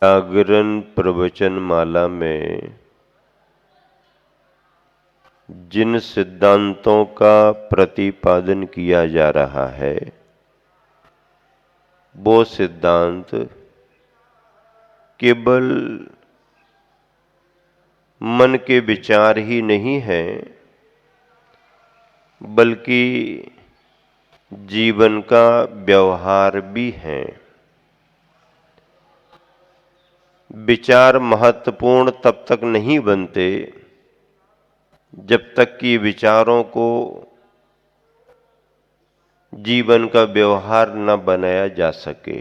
जागरण प्रवचन माला में जिन सिद्धांतों का प्रतिपादन किया जा रहा है वो सिद्धांत केवल मन के विचार ही नहीं हैं, बल्कि जीवन का व्यवहार भी है। विचार महत्वपूर्ण तब तक नहीं बनते जब तक कि विचारों को जीवन का व्यवहार न बनाया जा सके।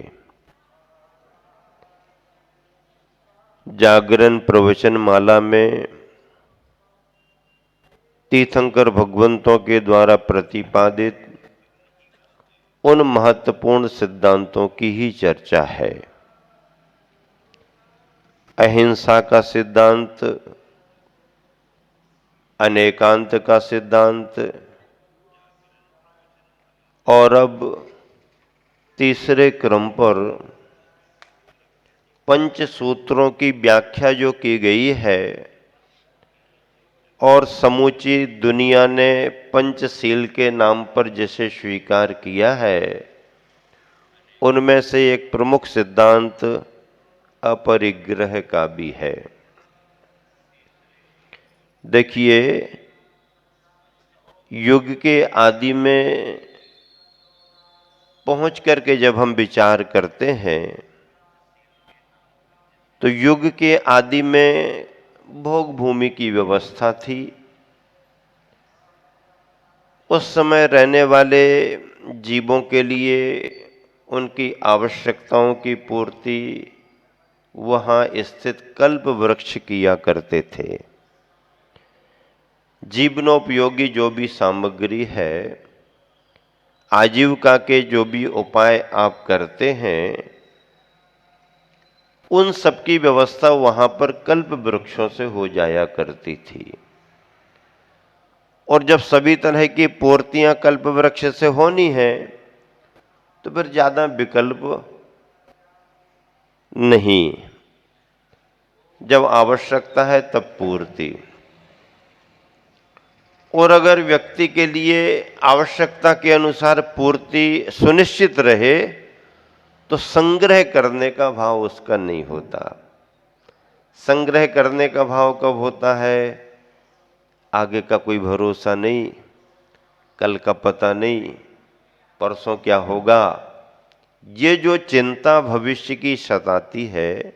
जागरण प्रवचन माला में तीर्थंकर भगवंतों के द्वारा प्रतिपादित उन महत्वपूर्ण सिद्धांतों की ही चर्चा है। अहिंसा का सिद्धांत, अनेकांत का सिद्धांत और अब तीसरे क्रम पर पंचसूत्रों की व्याख्या जो की गई है और समूची दुनिया ने पंचशील के नाम पर जिसे स्वीकार किया है, उनमें से एक प्रमुख सिद्धांत अपरिग्रह का भी है। देखिए, युग के आदि में पहुंच करके जब हम विचार करते हैं तो युग के आदि में भोग भूमि की व्यवस्था थी। उस समय रहने वाले जीवों के लिए उनकी आवश्यकताओं की पूर्ति वहाँ स्थित कल्प वृक्ष किया करते थे। जीवनोपयोगी जो भी सामग्री है, आजीविका के जो भी उपाय आप करते हैं, उन सब की व्यवस्था वहां पर कल्प वृक्षों से हो जाया करती थी। और जब सभी तरह की पूर्तियां कल्प वृक्ष से होनी है तो फिर ज्यादा विकल्प नहीं। जब आवश्यकता है तब पूर्ति। और अगर व्यक्ति के लिए आवश्यकता के अनुसार पूर्ति सुनिश्चित रहे तो संग्रह करने का भाव उसका नहीं होता। संग्रह करने का भाव कब होता है? आगे का कोई भरोसा नहीं, कल का पता नहीं, परसों क्या होगा। ये जो चिंता भविष्य की सताती है,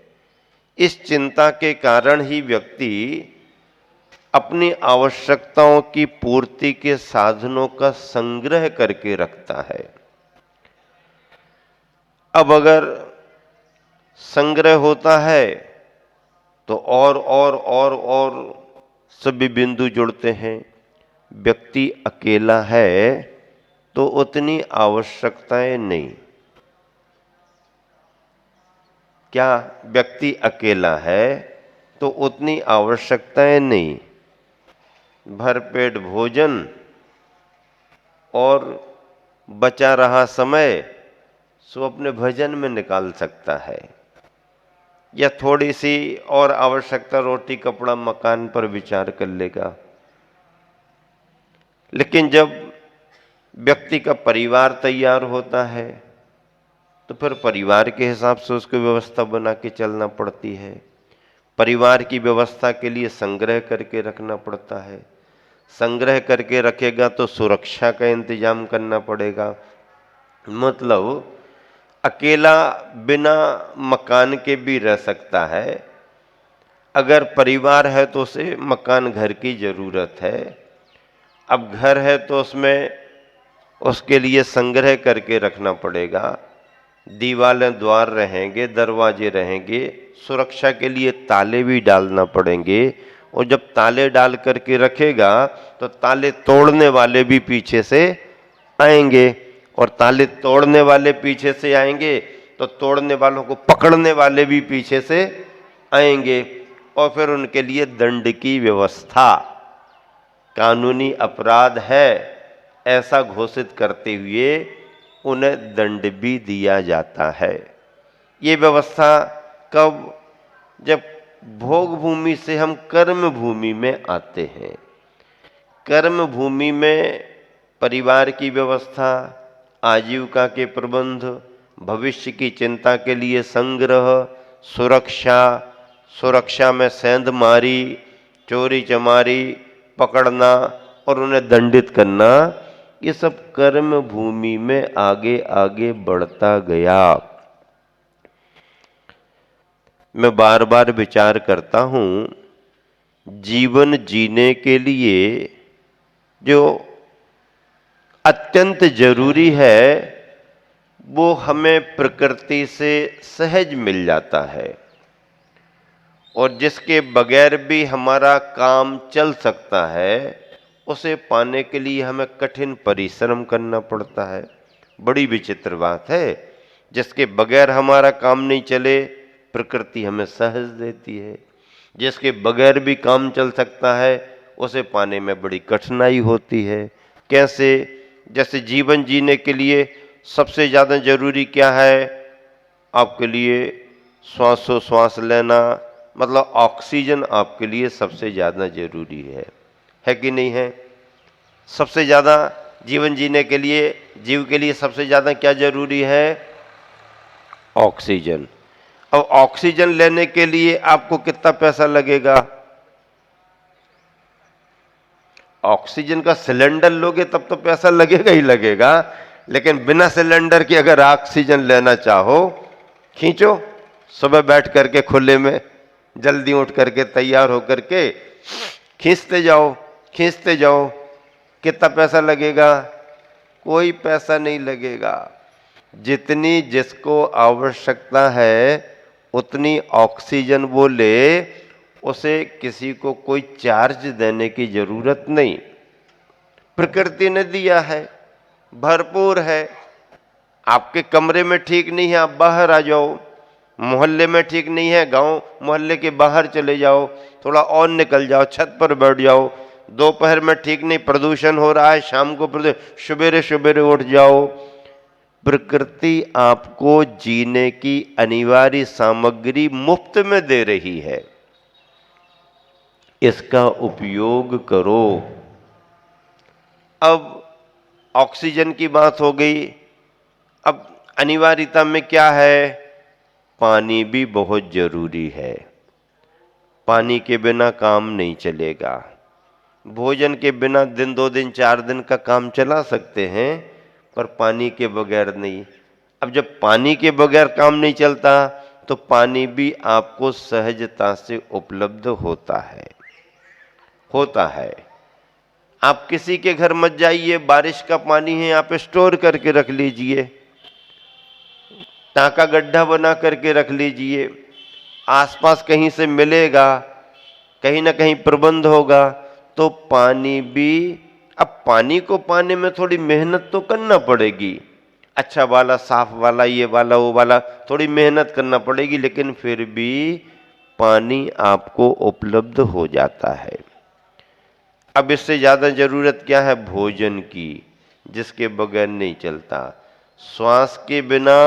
इस चिंता के कारण ही व्यक्ति अपनी आवश्यकताओं की पूर्ति के साधनों का संग्रह करके रखता है। अब अगर संग्रह होता है तो और सभी बिंदु जुड़ते हैं। व्यक्ति अकेला है तो उतनी आवश्यकताएं नहीं। क्या व्यक्ति अकेला है तो उतनी आवश्यकताएं नहीं। भरपेट भोजन और बचा रहा समय सो अपने भजन में निकाल सकता है, या थोड़ी सी और आवश्यकता रोटी कपड़ा मकान पर विचार कर लेगा। लेकिन जब व्यक्ति का परिवार तैयार होता है तो फिर परिवार के हिसाब से उसको व्यवस्था बना के चलना पड़ती है। परिवार की व्यवस्था के लिए संग्रह करके रखना पड़ता है। संग्रह करके रखेगा तो सुरक्षा का इंतजाम करना पड़ेगा। मतलब अकेला बिना मकान के भी रह सकता है। अगर परिवार है तो उसे मकान घर की जरूरत है। अब घर है तो उसमें उसके लिए संग्रह करके रखना पड़ेगा। दीवारें द्वार रहेंगे, दरवाजे रहेंगे, सुरक्षा के लिए ताले भी डालना पड़ेंगे। और जब ताले डाल करके रखेगा तो ताले तोड़ने वाले भी पीछे से आएंगे, और ताले तोड़ने वाले पीछे से आएंगे तो तोड़ने वालों को पकड़ने वाले भी पीछे से आएंगे। और फिर उनके लिए दंड की व्यवस्था, कानूनी अपराध है ऐसा घोषित करते हुए उन्हें दंड भी दिया जाता है। ये व्यवस्था कब जब भोग भूमि से हम कर्म भूमि में आते हैं। कर्म भूमि में परिवार की व्यवस्था, आजीविका के प्रबंध, भविष्य की चिंता के लिए संग्रह, सुरक्षा, सुरक्षा में सेंधमारी, चोरी चमारी पकड़ना और उन्हें दंडित करना, ये सब कर्म भूमि में आगे आगे बढ़ता गया। मैं बार बार विचार करता हूं, जीवन जीने के लिए जो अत्यंत जरूरी है वो हमें प्रकृति से सहज मिल जाता है, और जिसके बगैर भी हमारा काम चल सकता है, उसे पाने के लिए हमें कठिन परिश्रम करना पड़ता है। बड़ी विचित्र बात है, जिसके बगैर हमारा काम नहीं चले प्रकृति हमें सहज देती है, जिसके बगैर भी काम चल सकता है उसे पाने में बड़ी कठिनाई होती है। कैसे? जैसे जीवन जीने के लिए सबसे ज़्यादा जरूरी क्या है आपके लिए? श्वासोश्वास लेना, मतलब ऑक्सीजन आपके लिए सबसे ज़्यादा जरूरी है कि नहीं है? सबसे ज़्यादा जीवन जीने के लिए, जीव के लिए सबसे ज़्यादा क्या जरूरी है? ऑक्सीजन। अब ऑक्सीजन लेने के लिए आपको कितना पैसा लगेगा? ऑक्सीजन का सिलेंडर लोगे तब तो पैसा लगेगा ही लगेगा, लेकिन बिना सिलेंडर के अगर ऑक्सीजन लेना चाहो, खींचो, सुबह बैठ करके खुले में जल्दी उठ करके तैयार होकर के खींचते जाओ खींचते जाओ, कितना पैसा लगेगा? कोई पैसा नहीं लगेगा। जितनी जिसको आवश्यकता है उतनी ऑक्सीजन वो ले, उसे किसी को कोई चार्ज देने की जरूरत नहीं। प्रकृति ने दिया है, भरपूर है। आपके कमरे में ठीक नहीं है, आप बाहर आ जाओ। मोहल्ले में ठीक नहीं है, गांव मोहल्ले के बाहर चले जाओ, थोड़ा और निकल जाओ, छत पर बैठ जाओ। दोपहर में ठीक नहीं, प्रदूषण हो रहा है, शाम को सवेरे सवेरे उठ जाओ। प्रकृति आपको जीने की अनिवार्य सामग्री मुफ्त में दे रही है, इसका उपयोग करो। अब ऑक्सीजन की बात हो गई, अब अनिवार्यता में क्या है? पानी भी बहुत जरूरी है। पानी के बिना काम नहीं चलेगा। भोजन के बिना दिन 2 दिन 4 दिन का काम चला सकते हैं, पर पानी के बगैर नहीं। अब जब पानी के बगैर काम नहीं चलता तो पानी भी आपको सहजता से उपलब्ध होता है। आप किसी के घर मत जाइए, बारिश का पानी है आप स्टोर करके रख लीजिए, टाका गड्ढा बना करके रख लीजिए, आसपास कहीं से मिलेगा, कहीं ना कहीं प्रबंध होगा। तो पानी भी, अब पानी को पाने में थोड़ी मेहनत तो करना पड़ेगी, अच्छा वाला, साफ वाला, ये वाला वो वाला, थोड़ी मेहनत करना पड़ेगी, लेकिन फिर भी पानी आपको उपलब्ध हो जाता है। अब इससे ज्यादा जरूरत क्या है? भोजन की, जिसके बगैर नहीं चलता। श्वास के बिना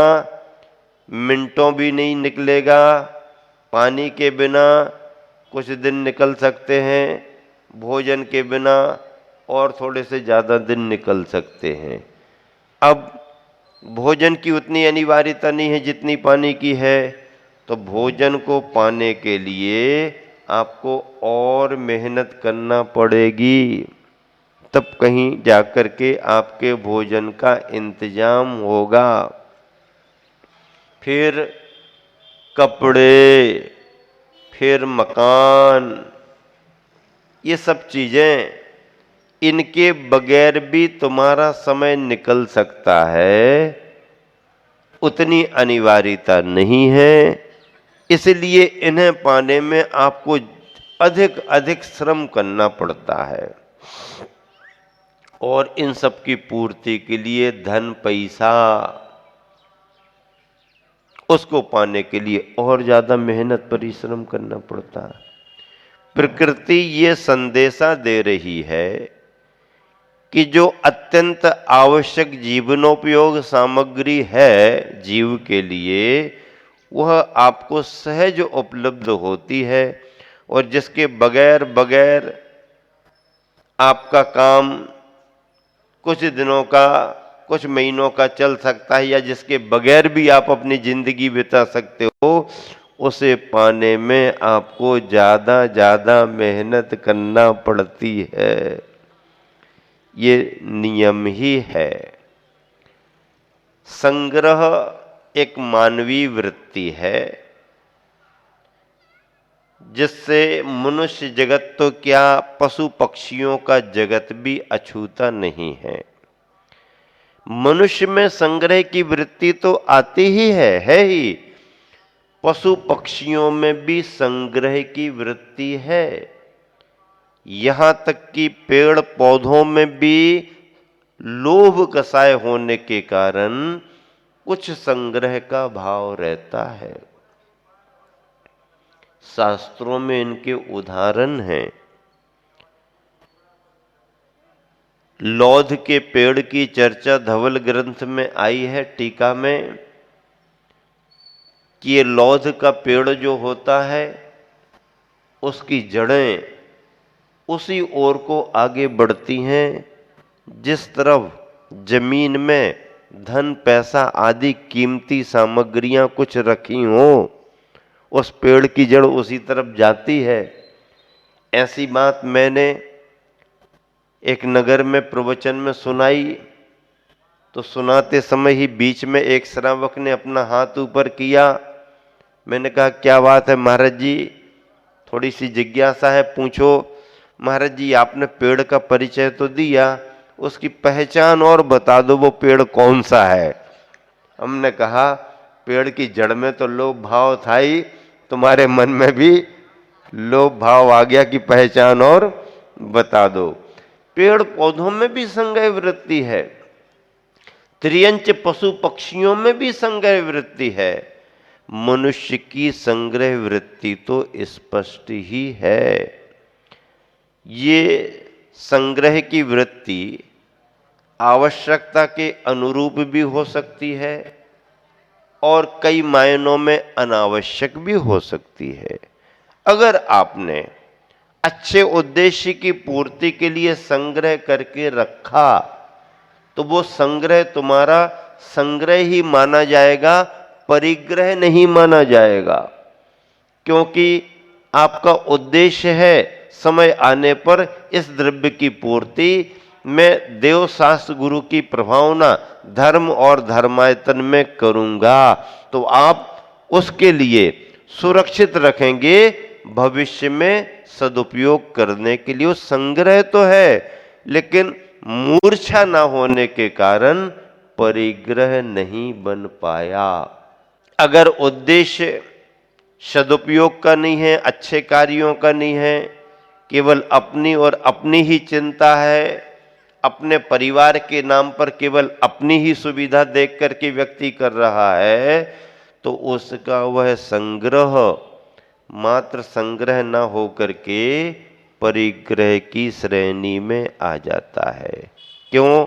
मिनटों भी नहीं निकलेगा, पानी के बिना कुछ दिन निकल सकते हैं, भोजन के बिना और थोड़े से ज़्यादा दिन निकल सकते हैं। अब भोजन की उतनी अनिवार्यता नहीं है जितनी पानी की है, तो भोजन को पाने के लिए आपको और मेहनत करना पड़ेगी, तब कहीं जाकर के आपके भोजन का इंतजाम होगा। फिर कपड़े, फिर मकान, ये सब चीजें, इनके बगैर भी तुम्हारा समय निकल सकता है, उतनी अनिवार्यता नहीं है। इसलिए इन्हें पाने में आपको अधिक अधिक श्रम करना पड़ता है, और इन सब की पूर्ति के लिए धन पैसा, उसको पाने के लिए और ज्यादा मेहनत परिश्रम करना पड़ता है। प्रकृति ये संदेशा दे रही है कि जो अत्यंत आवश्यक जीवनोपयोग सामग्री है जीव के लिए, वह आपको सहज उपलब्ध होती है, और जिसके बगैर बगैर आपका काम कुछ दिनों का, कुछ महीनों का चल सकता है, या जिसके बगैर भी आप अपनी जिंदगी बिता सकते हो, उसे पाने में आपको ज्यादा ज्यादा मेहनत करना पड़ती है। ये नियम ही है। संग्रह एक मानवीय वृत्ति है, जिससे मनुष्य जगत तो क्या, पशु पक्षियों का जगत भी अछूता नहीं है। मनुष्य में संग्रह की वृत्ति तो आती ही है ही। पशु पक्षियों में भी संग्रह की वृत्ति है। यहां तक कि पेड़ पौधों में भी लोभ कसाय होने के कारण कुछ संग्रह का भाव रहता है। शास्त्रों में इनके उदाहरण हैं। लौध के पेड़ की चर्चा धवल ग्रंथ में आई है, टीका में, कि ये लौध का पेड़ जो होता है उसकी जड़ें उसी ओर को आगे बढ़ती हैं जिस तरफ जमीन में धन पैसा आदि कीमती सामग्रियां कुछ रखी हों, उस पेड़ की जड़ उसी तरफ जाती है। ऐसी बात मैंने एक नगर में प्रवचन में सुनाई, तो सुनाते समय ही बीच में एक श्रावक ने अपना हाथ ऊपर किया। मैंने कहा क्या बात है महाराज जी, थोड़ी सी जिज्ञासा है, पूछो। महाराज जी आपने पेड़ का परिचय तो दिया, उसकी पहचान और बता दो, वो पेड़ कौन सा है। हमने कहा पेड़ की जड़ में तो लोभ भाव था ही, तुम्हारे मन में भी लोभ भाव आ गया कि पहचान और बता दो। पेड़ पौधों में भी संग्रह वृत्ति है, त्रियंच पशु पक्षियों में भी संग्रह वृत्ति है। मनुष्य की संग्रह वृत्ति तो स्पष्ट ही है। ये संग्रह की वृत्ति आवश्यकता के अनुरूप भी हो सकती है और कई मायनों में अनावश्यक भी हो सकती है। अगर आपने अच्छे उद्देश्य की पूर्ति के लिए संग्रह करके रखा तो वो संग्रह तुम्हारा संग्रह ही माना जाएगा, परिग्रह नहीं माना जाएगा। क्योंकि आपका उद्देश्य है समय आने पर इस द्रव्य की पूर्ति मैं देव शास्त्र गुरु की प्रभावना धर्म और धर्मायतन में करूंगा, तो आप उसके लिए सुरक्षित रखेंगे भविष्य में सदुपयोग करने के लिए। वो संग्रह तो है, लेकिन मूर्छा ना होने के कारण परिग्रह नहीं बन पाया। अगर उद्देश्य सदुपयोग का नहीं है, अच्छे कार्यों का नहीं है, केवल अपनी और अपनी ही चिंता है, अपने परिवार के नाम पर केवल अपनी ही सुविधा देख करके व्यक्ति कर रहा है, तो उसका वह संग्रह मात्र संग्रह न होकर के परिग्रह की श्रेणी में आ जाता है। क्यों?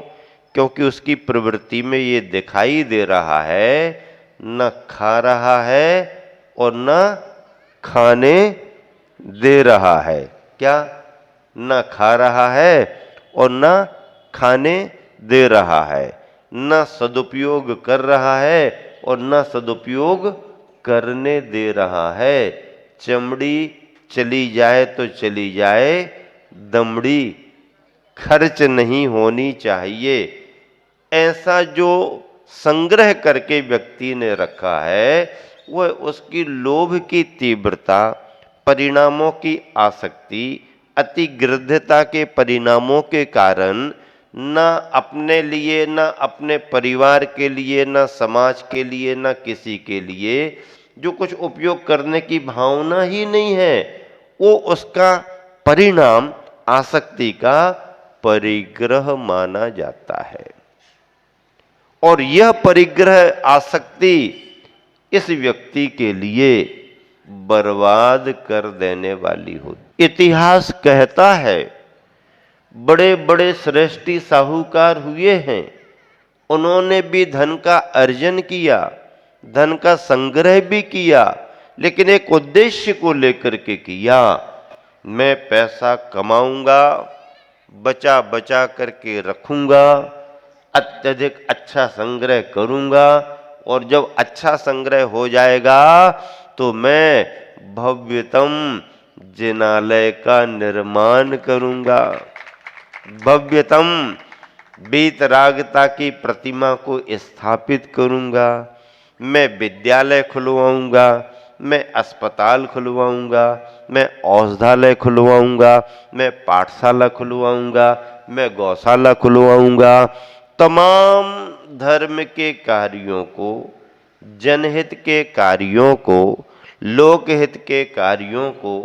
क्योंकि उसकी प्रवृत्ति में ये दिखाई दे रहा है, न खा रहा है और न खाने दे रहा है। क्या? न खा रहा है और न खाने दे रहा है, न सदुपयोग कर रहा है और न सदुपयोग करने दे रहा है। चमड़ी चली जाए तो चली जाए, दमड़ी खर्च नहीं होनी चाहिए। ऐसा जो संग्रह करके व्यक्ति ने रखा है, वह उसकी लोभ की तीव्रता, परिणामों की आसक्ति, अतिगृद्धता के परिणामों के कारण न अपने लिए, न अपने परिवार के लिए, न समाज के लिए, न किसी के लिए जो कुछ उपयोग करने की भावना ही नहीं है, वो उसका परिणाम आसक्ति का परिग्रह माना जाता है। और यह परिग्रह आसक्ति इस व्यक्ति के लिए बर्बाद कर देने वाली होती। इतिहास कहता है बड़े बड़े श्रेष्ठी साहूकार हुए हैं, उन्होंने भी धन का अर्जन किया, धन का संग्रह भी किया, लेकिन एक उद्देश्य को लेकर के किया। मैं पैसा कमाऊंगा, बचा बचा करके रखूंगा, अत्यधिक अच्छा संग्रह करूंगा, और जब अच्छा संग्रह हो जाएगा तो मैं भव्यतम जिनालय का निर्माण करूंगा, भव्यतम वीतरागता की प्रतिमा को स्थापित करूंगा, मैं विद्यालय खुलवाऊंगा, मैं अस्पताल खुलवाऊंगा, मैं औषधालय खुलवाऊंगा, मैं पाठशाला खुलवाऊंगा, मैं गौशाला खुलवाऊंगा। तमाम धर्म के कार्यों को, जनहित के कार्यों को, लोकहित के कार्यों को,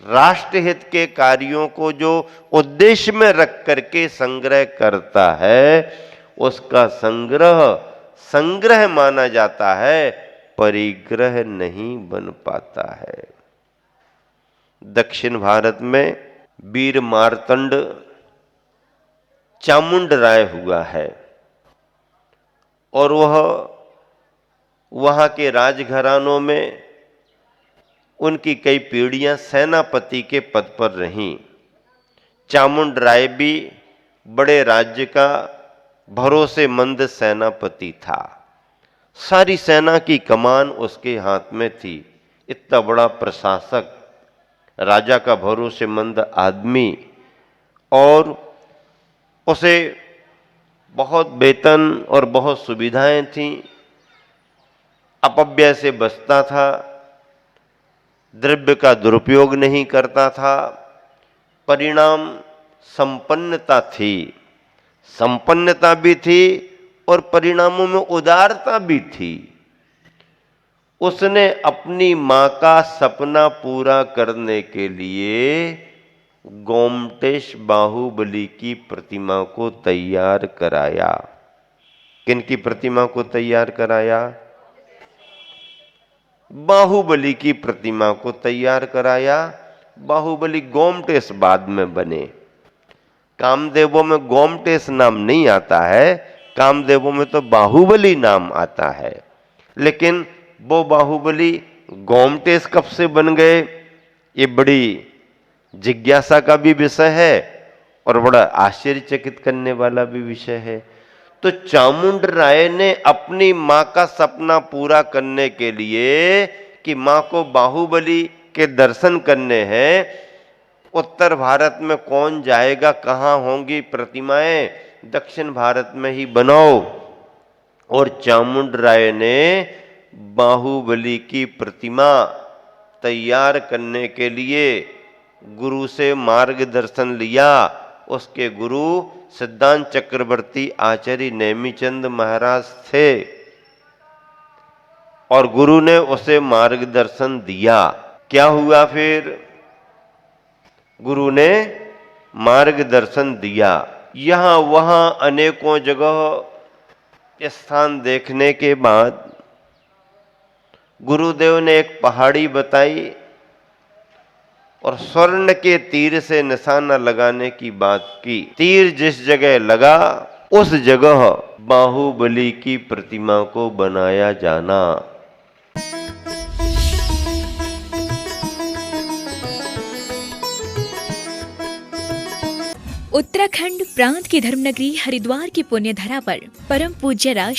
राष्ट्रहित के कार्यों को जो उद्देश्य में रख करके संग्रह करता है, उसका संग्रह संग्रह माना जाता है, परिग्रह नहीं बन पाता है। दक्षिण भारत में वीर मार्तंड चामुंडराय हुआ है, और वह वहां के राजघरानों में उनकी कई पीढ़ियां सेनापति के पद पर रहीं। चामुंडराय भी बड़े राज्य का भरोसेमंद सेनापति था, सारी सेना की कमान उसके हाथ में थी। इतना बड़ा प्रशासक, राजा का भरोसेमंद आदमी, और उसे बहुत वेतन और बहुत सुविधाएं थीं, अपव्यय से बचता था, द्रव्य का दुरुपयोग नहीं करता था, परिणाम संपन्नता थी, संपन्नता भी थी और परिणामों में उदारता भी थी। उसने अपनी मां का सपना पूरा करने के लिए गोमटेश बाहुबली की प्रतिमा को तैयार कराया। किनकी प्रतिमा को तैयार कराया? बाहुबली की प्रतिमा को तैयार कराया। बाहुबली गोमटेश बाद में बने। कामदेवों में गोमटेश नाम नहीं आता है, कामदेवों में तो बाहुबली नाम आता है। लेकिन वो बाहुबली गोमटेश कब से बन गए, ये बड़ी जिज्ञासा का भी विषय है और बड़ा आश्चर्यचकित करने वाला भी विषय है। तो चामुंडराय ने अपनी मां का सपना पूरा करने के लिए कि मां को बाहुबली के दर्शन करने हैं, उत्तर भारत में कौन जाएगा, कहाँ होंगी प्रतिमाएं, दक्षिण भारत में ही बनाओ। और चामुंडराय ने बाहुबली की प्रतिमा तैयार करने के लिए गुरु से मार्गदर्शन लिया। उसके गुरु सिद्धांत चक्रवर्ती आचार्य नेमिचंद महाराज थे, और गुरु ने उसे मार्गदर्शन दिया। क्या हुआ फिर? गुरु ने मार्गदर्शन दिया। यहां वहां अनेकों जगह स्थान देखने के बाद गुरुदेव ने एक पहाड़ी बताई और स्वर्ण के तीर से निशाना लगाने की बात की। तीर जिस जगह लगा उस जगह बाहुबली की प्रतिमा को बनाया जाना। उत्तराखंड प्रांत की धर्मनगरी हरिद्वार की पुण्य धरा पर परम पूज्य राष्ट्र